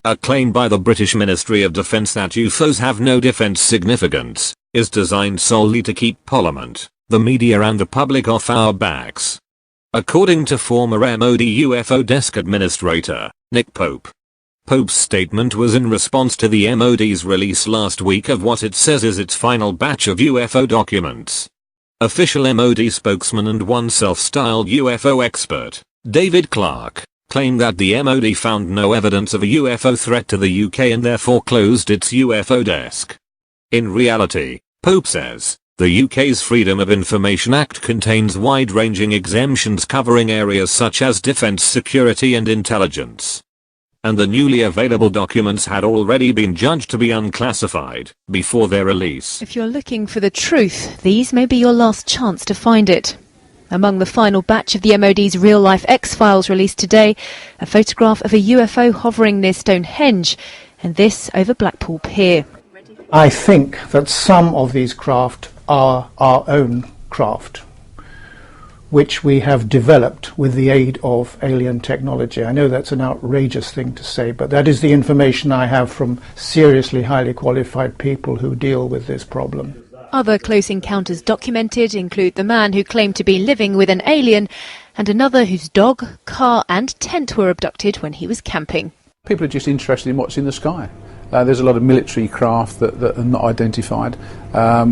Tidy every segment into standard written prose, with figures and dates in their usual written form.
A claim by the British Ministry of Defence that UFOs have no defence significance is designed solely to keep Parliament, the media and the public off our backs. According to former MOD UFO Desk Administrator, Nick Pope. Pope's statement was in response to the MOD's release last week of what it says is its final batch of UFO documents. Official MOD spokesman and one self-styled UFO expert, David Clark, claimed that the MOD found no evidence of a UFO threat to the UK and therefore closed its UFO desk. In reality, Pope says, the UK's Freedom of Information Act contains wide-ranging exemptions covering areas such as defence, security and intelligence. And the newly available documents had already been judged to be unclassified before their release. If you're looking for the truth, these may be your last chance to find it. Among the final batch of the MOD's real-life X-Files released today, a photograph of a UFO hovering near Stonehenge, and this over Blackpool Pier. I think that some of these craft are our own craft, which we have developed with the aid of alien technology. I know that's an outrageous thing to say, but that is the information I have from seriously highly qualified people who deal with this problem. Other close encounters documented include the man who claimed to be living with an alien and another whose dog, car and tent were abducted when he was camping. People are just interested in what's in the sky. There's a lot of military craft that are not identified.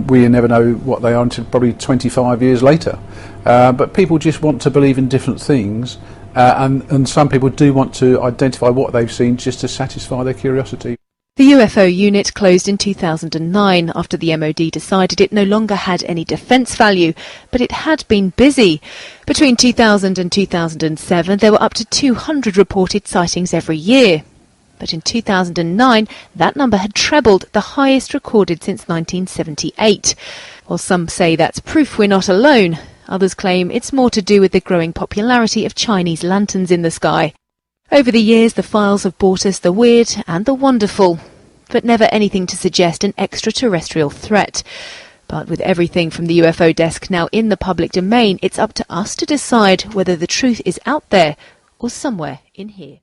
We never know what they are until probably 25 years later. But people just want to believe in different things, and some people do want to identify what they've seen just to satisfy their curiosity. The UFO unit closed in 2009 after the MOD decided it no longer had any defence value, but it had been busy. Between 2000 and 2007 there were up to 200 reported sightings every year. But in 2009 that number had trebled, the highest recorded since 1978. While some say that's proof we're not alone, others claim it's more to do with the growing popularity of Chinese lanterns in the sky. Over the years the files have brought us the weird and the wonderful, but never anything to suggest an extraterrestrial threat. But with everything from the UFO desk now in the public domain, it's up to us to decide whether the truth is out there or somewhere in here.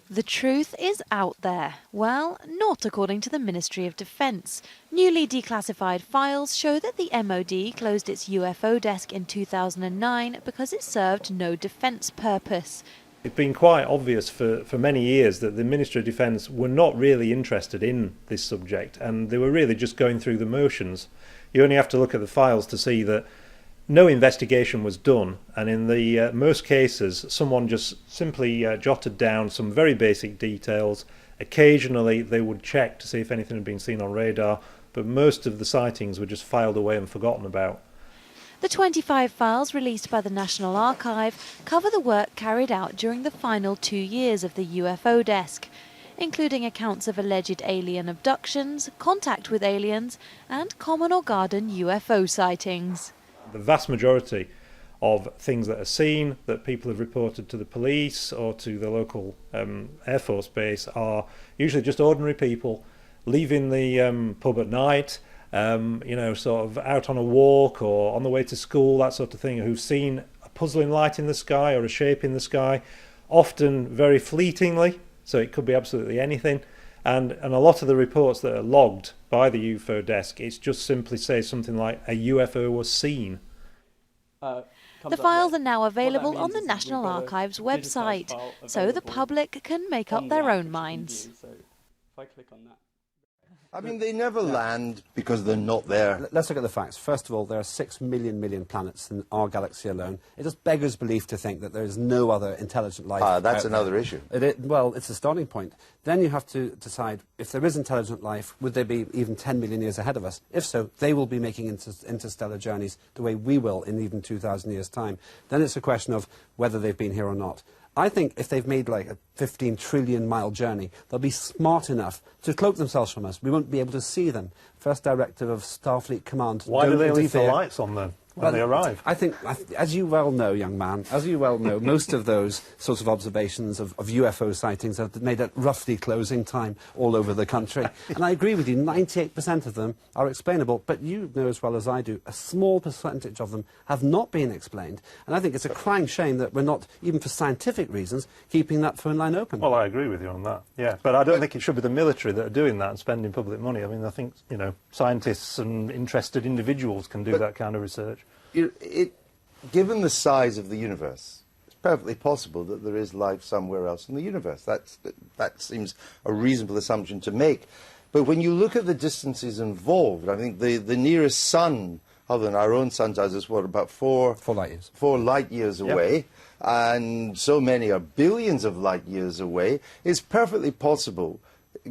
The truth is out there. Well, not according to the Ministry of Defence. Newly declassified files show that the MOD closed its UFO desk in 2009 because it served no defence purpose. It's been quite obvious for many years that the Ministry of Defence were not really interested in this subject, and they were really just going through the motions. You only have to look at the files to see that no investigation was done, and in the most cases someone just simply jotted down some very basic details. Occasionally they would check to see if anything had been seen on radar, but most of the sightings were just filed away and forgotten about. The 25 files released by the National Archive cover the work carried out during the final 2 years of the UFO desk, including accounts of alleged alien abductions, contact with aliens and common or garden UFO sightings. The vast majority of things that are seen that people have reported to the police or to the local Air Force base are usually just ordinary people leaving the pub at night, sort of out on a walk or on the way to school, that sort of thing, who've seen a puzzling light in the sky or a shape in the sky, often very fleetingly, so it could be absolutely anything. And a lot of the reports that are logged by the UFO desk, it just simply says something like a UFO was seen. The files are now available on the National Archives website, so the public can make up their own minds. I mean, they never land because they're not there. Let's look at the facts. First of all, there are 6 million planets in our galaxy alone. It just beggars belief to think that there is no other intelligent life. That's another issue. Well, it's a starting point. Then you have to decide, if there is intelligent life, would they be even 10 million years ahead of us? If so, they will be making interstellar journeys the way we will in even 2,000 years' time. Then it's a question of whether they've been here or not. I think if they've made like a 15 trillion mile journey, they'll be smart enough to cloak themselves from us. We won't be able to see them. First directive of Starfleet Command. Why do they leave the lights on then? when they arrive. I think, as you well know, young man, as you well know, most of those sorts of observations of UFO sightings are made at roughly closing time all over the country. And I agree with you, 98% of them are explainable, but you know as well as I do, a small percentage of them have not been explained. And I think it's a crying shame that we're not, even for scientific reasons, keeping that phone line open. Well, I agree with you on that, yeah. But I don't think it should be the military that are doing that and spending public money. I mean, I think, you know, scientists and interested individuals can do that kind of research. Given the size of the universe, it's perfectly possible that there is life somewhere else in the universe. That seems a reasonable assumption to make. But when you look at the distances involved, I think the nearest sun, other than our own sun, is what, about 4 light years. 4 light years away, yep. And so many are billions of light years away. It's perfectly possible,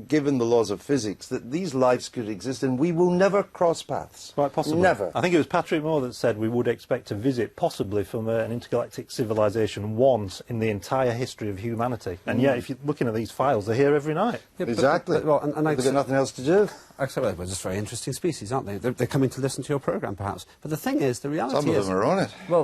given the laws of physics, that these lives could exist and we will never cross paths. Quite possibly. Never. I think it was Patrick Moore that said we would expect to visit, possibly from an intergalactic civilization, once in the entire history of humanity. And yet, if you're looking at these files, they're here every night. Yeah, exactly. They've got nothing else to do. Actually, well, they're just very interesting species, aren't they? They're coming to listen to your programme, perhaps. But the thing is, the reality is... Some of them are on it. Well,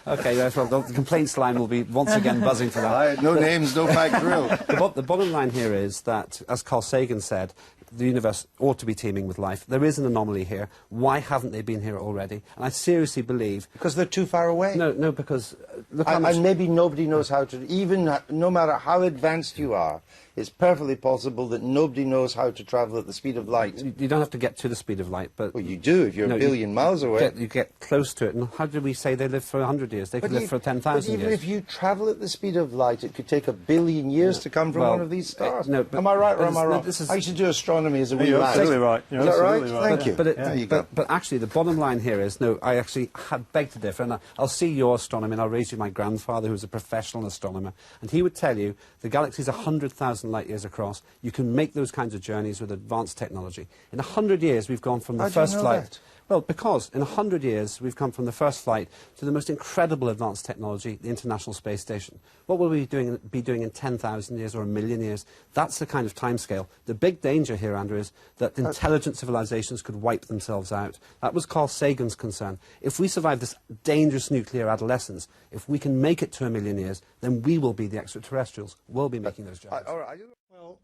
OK, yes, well, the complaints line will be once again buzzing for that. No names, no fact drill. The bottom line here is that, as Carl Sagan said, the universe ought to be teeming with life. There is an anomaly here. Why haven't they been here already? And I seriously believe... Because they're too far away. No, because... Look how much... And maybe nobody knows how to... Even no matter how advanced you are, it's perfectly possible that nobody knows how to travel at the speed of light. You don't have to get to the speed of light, but... Well, you do if you're a billion miles away. You get close to it. And how did we say they live for 100 years? They could live for 10,000 years. But even if you travel at the speed of light, it could take 1 billion years to come from one of these stars. No, but am I right or am I wrong? I should do astronomy as a wee lad. Absolutely right. Is that right? Thank you. There you go. But actually, the bottom line here is, no, I actually had beg to differ, and I'll see your astronomy, and I'll raise you my grandfather, who was a professional astronomer, and he would tell you the galaxy is 100,000 light years across. You can make those kinds of journeys with advanced technology. In 100 years, we've gone from the first flight... Well, because in 100 years, we've come from the first flight to the most incredible advanced technology, the International Space Station. What will we be doing in 10,000 years or 1 million years? That's the kind of timescale. The big danger here, Andrew, is that intelligent civilizations could wipe themselves out. That was Carl Sagan's concern. If we survive this dangerous nuclear adolescence, if we can make it to 1 million years, then we will be the extraterrestrials. We'll be making those journeys. Well,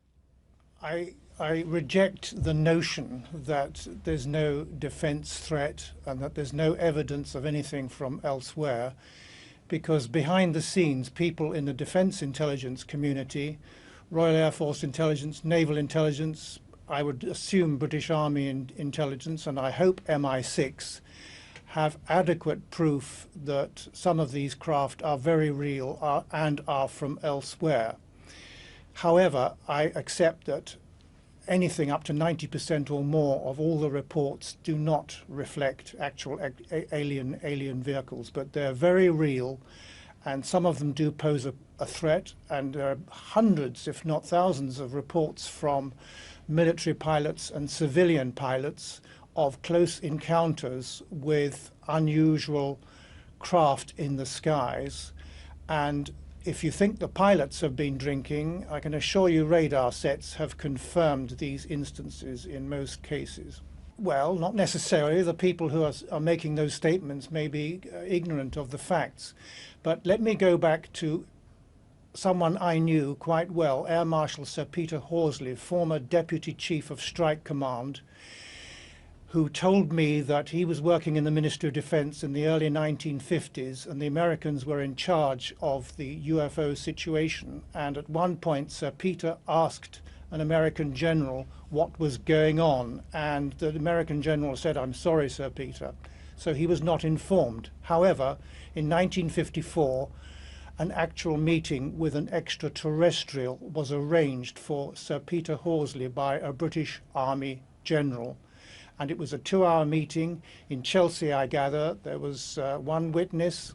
I reject the notion that there's no defence threat and that there's no evidence of anything from elsewhere, because behind the scenes, people in the defence intelligence community, Royal Air Force intelligence, naval intelligence, I would assume British Army intelligence, and I hope MI6, have adequate proof that some of these craft are very real and are from elsewhere. However, I accept that anything up to 90% or more of all the reports do not reflect actual alien vehicles, but they're very real, and some of them do pose a threat, and there are hundreds, if not thousands, of reports from military pilots and civilian pilots of close encounters with unusual craft in the skies. And if you think the pilots have been drinking, I can assure you radar sets have confirmed these instances in most cases. Well, not necessarily. The people who are making those statements may be ignorant of the facts. But let me go back to someone I knew quite well, Air Marshal Sir Peter Horsley, former Deputy Chief of Strike Command, who told me that he was working in the Ministry of Defence in the early 1950s, and the Americans were in charge of the UFO situation. And at one point, Sir Peter asked an American general what was going on, and the American general said, "I'm sorry, Sir Peter." So he was not informed. However, in 1954, an actual meeting with an extraterrestrial was arranged for Sir Peter Horsley by a British Army general. And it was a 2-hour meeting in Chelsea, I gather. There was one witness,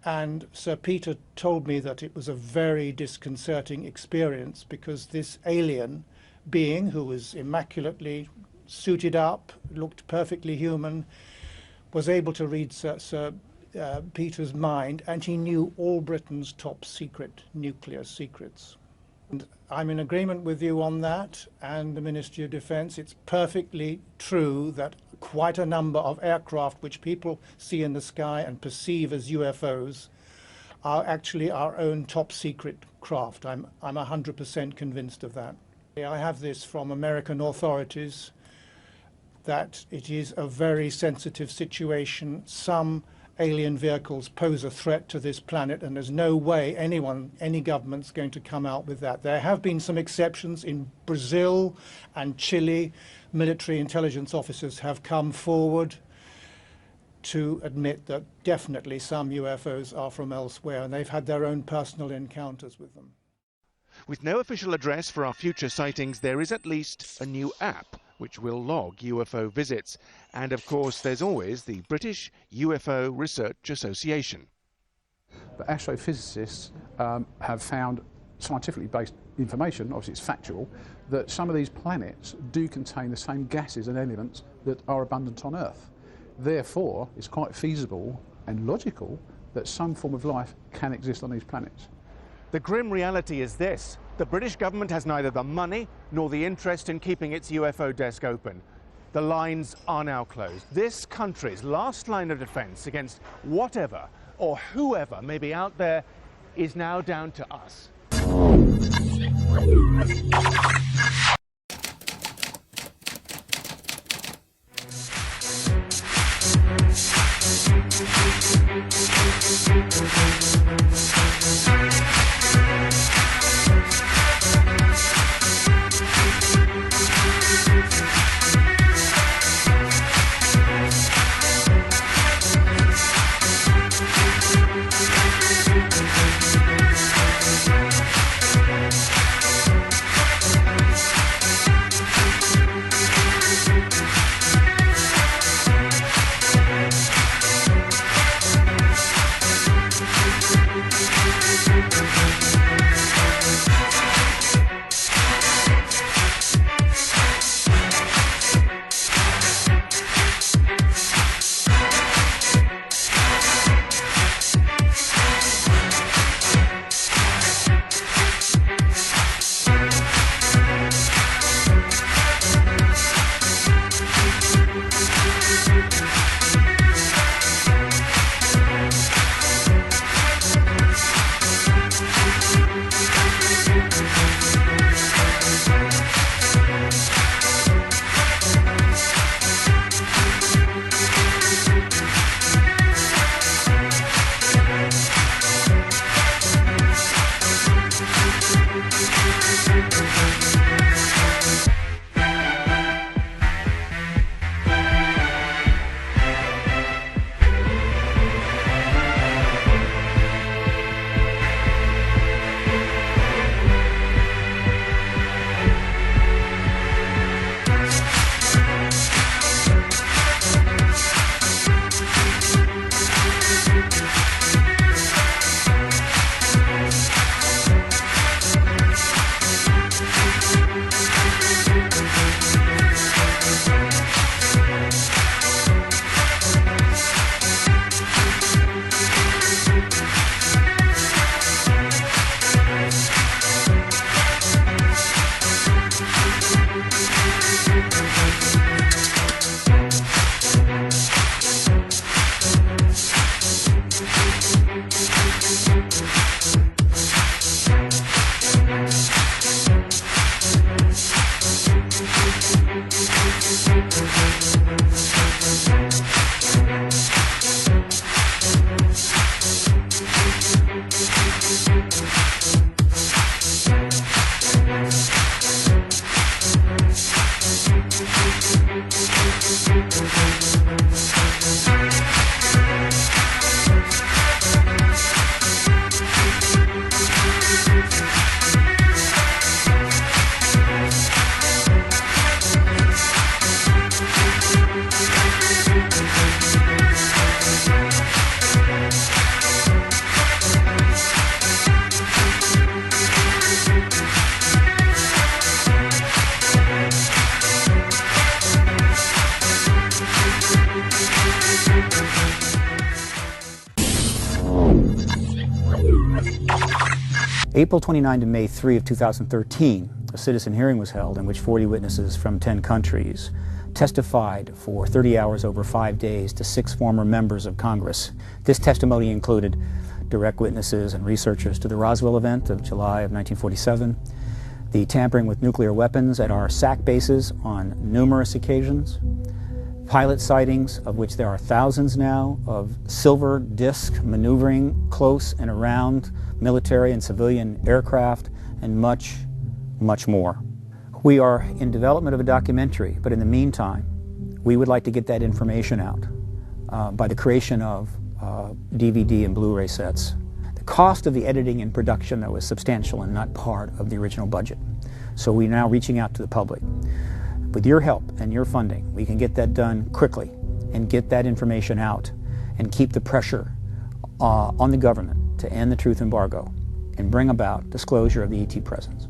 and Sir Peter told me that it was a very disconcerting experience, because this alien being, who was immaculately suited up, looked perfectly human, was able to read Sir Peter's mind, and he knew all Britain's top secret nuclear secrets. I'm in agreement with you on that and the Ministry of Defence. It's perfectly true that quite a number of aircraft which people see in the sky and perceive as UFOs are actually our own top secret craft. I'm 100% convinced of that. I have this from American authorities that it is a very sensitive situation. Some alien vehicles pose a threat to this planet, and there's no way any government's going to come out with that. There have been some exceptions in Brazil and Chile. Military intelligence officers have come forward to admit that definitely some UFOs are from elsewhere, and they've had their own personal encounters with them. With no official address for our future sightings, there is at least a new app which will log UFO visits. And of course, there's always the British UFO Research Association. But astrophysicists have found scientifically based information, obviously it's factual, that some of these planets do contain the same gases and elements that are abundant on Earth. Therefore, it's quite feasible and logical that some form of life can exist on these planets. The grim reality is this: the British government has neither the money nor the interest in keeping its UFO desk open. The lines are now closed. This country's last line of defence against whatever or whoever may be out there is now down to us. April 29 to May 3 of 2013, a citizen hearing was held in which 40 witnesses from 10 countries testified for 30 hours over 5 days to 6 former members of Congress. This testimony included direct witnesses and researchers to the Roswell event of July of 1947, the tampering with nuclear weapons at our SAC bases on numerous occasions, pilot sightings, of which there are thousands now, of silver disc maneuvering close and around military and civilian aircraft, and much, much more. We are in development of a documentary, but in the meantime, we would like to get that information out by the creation of DVD and Blu-ray sets. The cost of the editing and production, though, is substantial and not part of the original budget. So we're now reaching out to the public. With your help and your funding, we can get that done quickly and get that information out and keep the pressure on the government to end the truth embargo and bring about disclosure of the ET presence.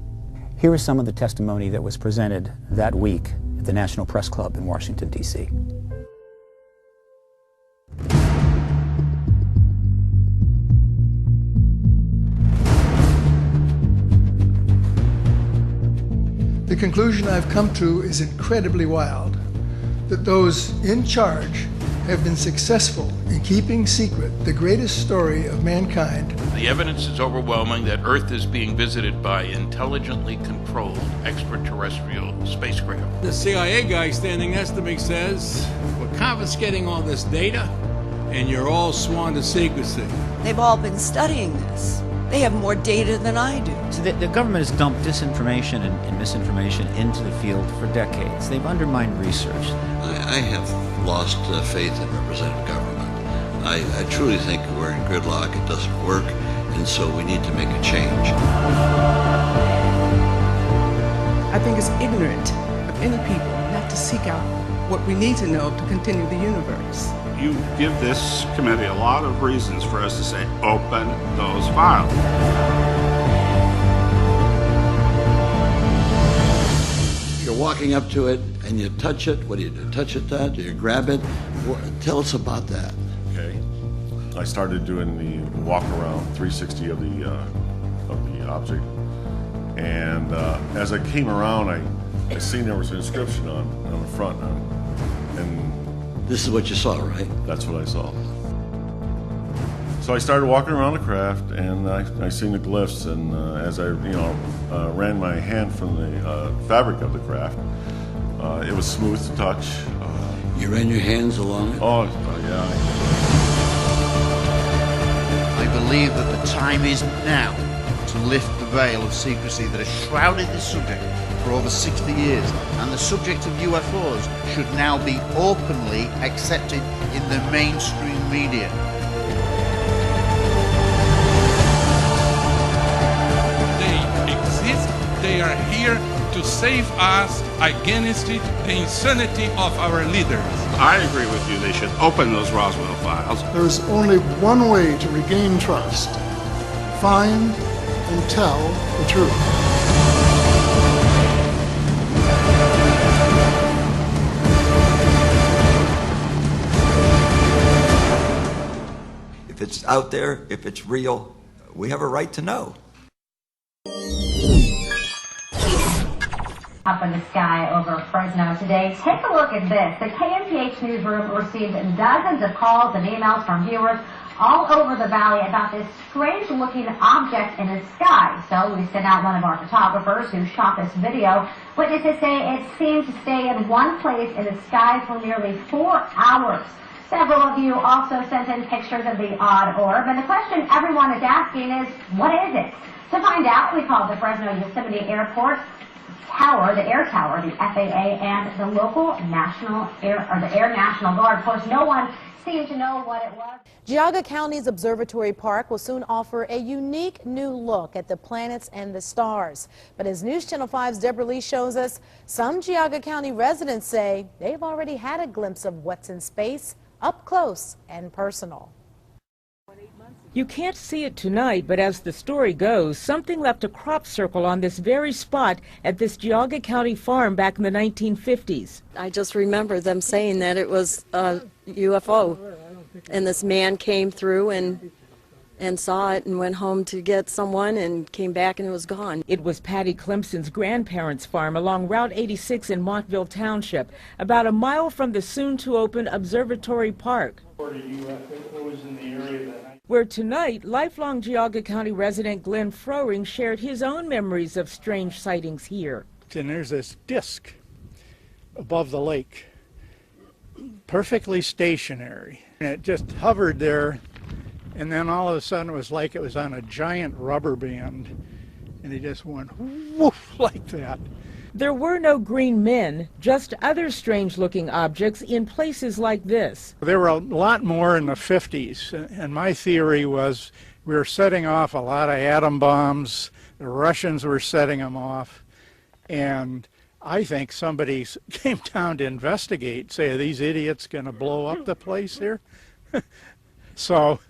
Here is some of the testimony that was presented that week at the National Press Club in Washington, D.C. The conclusion I've come to is incredibly wild, that those in charge have been successful in keeping secret the greatest story of mankind. The evidence is overwhelming that Earth is being visited by intelligently controlled extraterrestrial spacecraft. The CIA guy standing next to me says, we're confiscating all this data and you're all sworn to secrecy. They've all been studying this. They have more data than I do. So the government has dumped disinformation and misinformation into the field for decades. They've undermined research. I have lost faith in representative government. I truly think we're in gridlock. It doesn't work, and so we need to make a change. I think it's ignorant of any people not to seek out what we need to know to continue the universe. You give this committee a lot of reasons for us to say, open those files. You're walking up to it and you touch it. What do you do? Touch it, that? Do you grab it? Tell us about that. Okay. I started doing the walk around 360 of the object. And as I came around, I seen there was an inscription on the front. And this is what you saw, right? That's what I saw. So I started walking around the craft, and I seen the glyphs. And as I, ran my hand from the fabric of the craft, it was smooth to touch. You ran your hands along it? Oh yeah. I believe that the time is now to lift the veil of secrecy that has shrouded this subject for over 60 years, and the subject of UFOs should now be openly accepted in the mainstream media. They exist, they are here to save us against the insanity of our leaders. I agree with you, they should open those Roswell files. There is only one way to regain trust: find and tell the truth. If it's out there, if it's real, we have a right to know. Up in the sky over Fresno today. Take a look at this. The KMPH newsroom received dozens of calls and emails from viewers all over the valley about this strange-looking object in the sky. So we sent out one of our photographers who shot this video. Witnesses say it seemed to stay in one place in the sky for nearly 4 hours. Several of you also sent in pictures of the odd orb, and the question everyone is asking is, what is it? To find out, we called the Fresno Yosemite Airport tower, the air tower, the FAA, and the local Air National Guard. Of course, no one seemed to know what it was. Geauga County's Observatory Park will soon offer a unique new look at the planets and the stars. But as News Channel 5's Deborah Lee shows us, some Geauga County residents say they've already had a glimpse of what's in space, up close and personal. You can't see it tonight, but as the story goes, something left a crop circle on this very spot at this Geauga County farm back in the 1950s. I just remember them saying that it was a UFO, and this man came through and and saw it and went home to get someone and came back and it was gone. It was Patty Clemson's grandparents' farm along Route 86 in Montville Township, about a mile from the soon-to-open Observatory Park, where tonight lifelong Geauga County resident Glenn Froering shared his own memories of strange sightings here. And there's this disc above the lake, perfectly stationary, and it just hovered there, and then all of a sudden it was like it was on a giant rubber band, and it just went woof like that. There were no green men, just other strange-looking objects in places like this. There were a lot more in the 50s, and my theory was we were setting off a lot of atom bombs, the Russians were setting them off, and I think somebody came down to investigate, say, are these idiots going to blow up the place here? So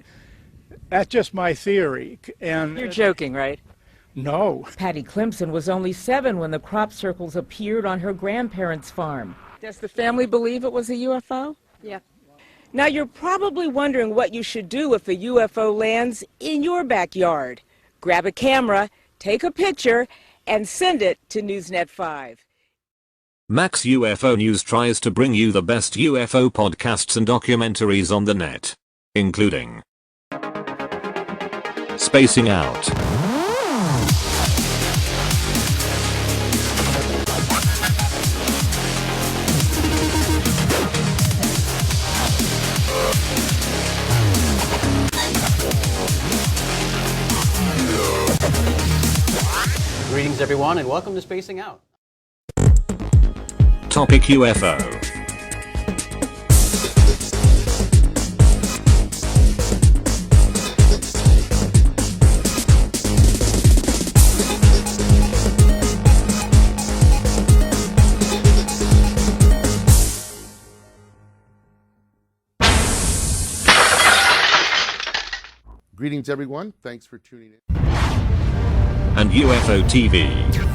that's just my theory. And you're joking, right? No. Patty Clemson was only 7 when the crop circles appeared on her grandparents' farm. Does the family believe it was a UFO? Yeah. Now you're probably wondering what you should do if a UFO lands in your backyard. Grab a camera, take a picture, and send it to NewsNet 5. Max UFO News tries to bring you the best UFO podcasts and documentaries on the net, including Spacing Out, Greetings everyone and welcome to Spacing Out. Topic UFO. Greetings everyone, thanks for tuning in. And UFO TV.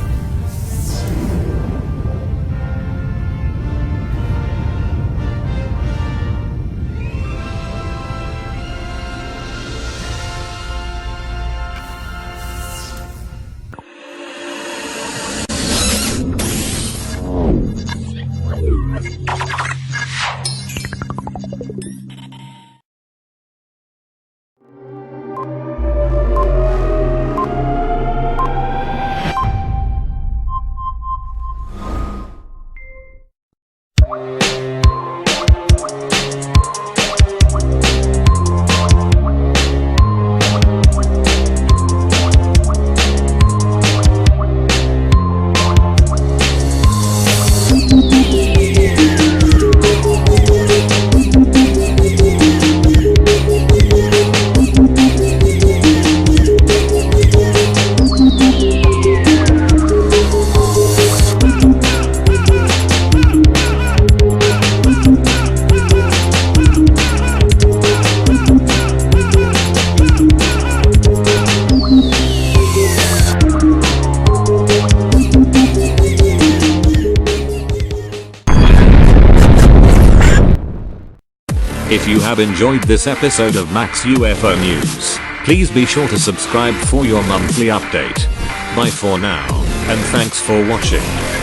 If you have enjoyed this episode of Max UFO News, please be sure to subscribe for your monthly update. Bye for now, and thanks for watching.